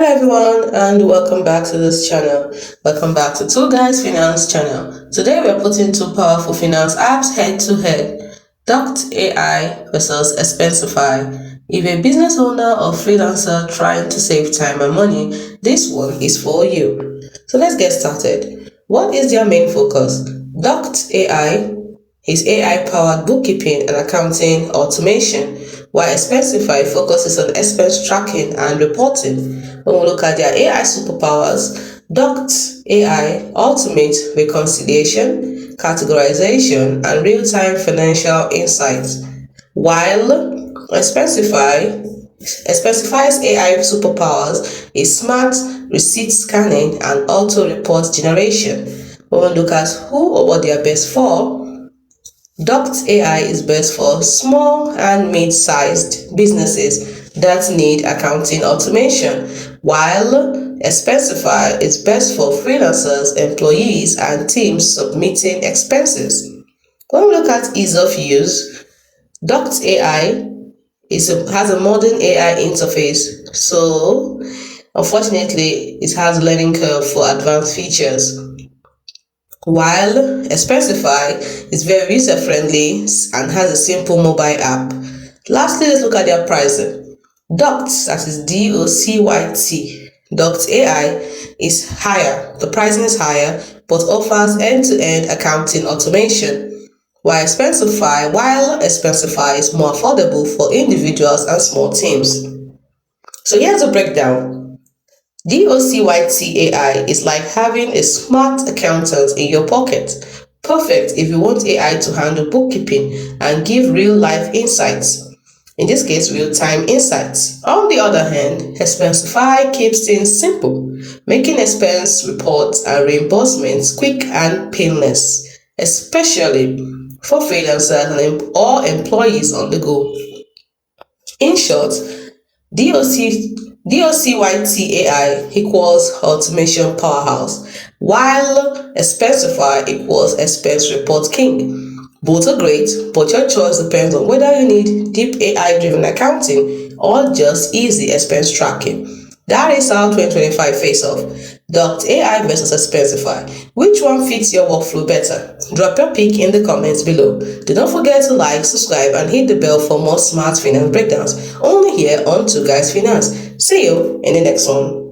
Hello everyone and welcome back to this channel. Welcome back to Twoguysfinance channel. Today we are putting two powerful finance apps head to head. Docyt AI versus Expensify. If you're a business owner or freelancer trying to save time and money, this one is for you. So let's get started. What is their main focus? Docyt AI is AI-powered bookkeeping and accounting automation, while Expensify focuses on expense tracking and reporting. When we look at their AI superpowers, Docyt AI automates reconciliation, categorization, and real-time financial insights, while Expensify's AI superpowers is smart receipt scanning and auto report generation. When we look at who or what they are best for, Docyt AI is best for small and mid-sized businesses that need accounting automation, while Expensify is best for freelancers, employees, and teams submitting expenses. When we look at ease of use, Docyt AI has a modern AI interface, so unfortunately, it has a learning curve for advanced features, while Expensify is very user-friendly and has a simple mobile app. Lastly, let's look at their pricing. Docyt, that is Docyt, Docyt AI is higher. The pricing is higher, but offers end-to-end accounting automation, while Expensify is more affordable for individuals and small teams. So here's a breakdown. Docyt AI is like having a smart accountant in your pocket. Perfect if you want AI to handle bookkeeping and give real-life insights. In this case, real-time insights. On the other hand, Expensify keeps things simple, making expense reports and reimbursements quick and painless, especially for freelancers or employees on the go. In short, Docyt AI equals automation powerhouse, while Expensify equals expense report king. Both are great, but your choice depends on whether you need deep AI-driven accounting or just easy expense tracking. That is our 2025 face-off. Docyt AI versus Expensify. Which one fits your workflow better? Drop your pick in the comments below. Do not forget to like, subscribe, and hit the bell for more smart finance breakdowns. Only here on Twoguysfinance. See you in the next one.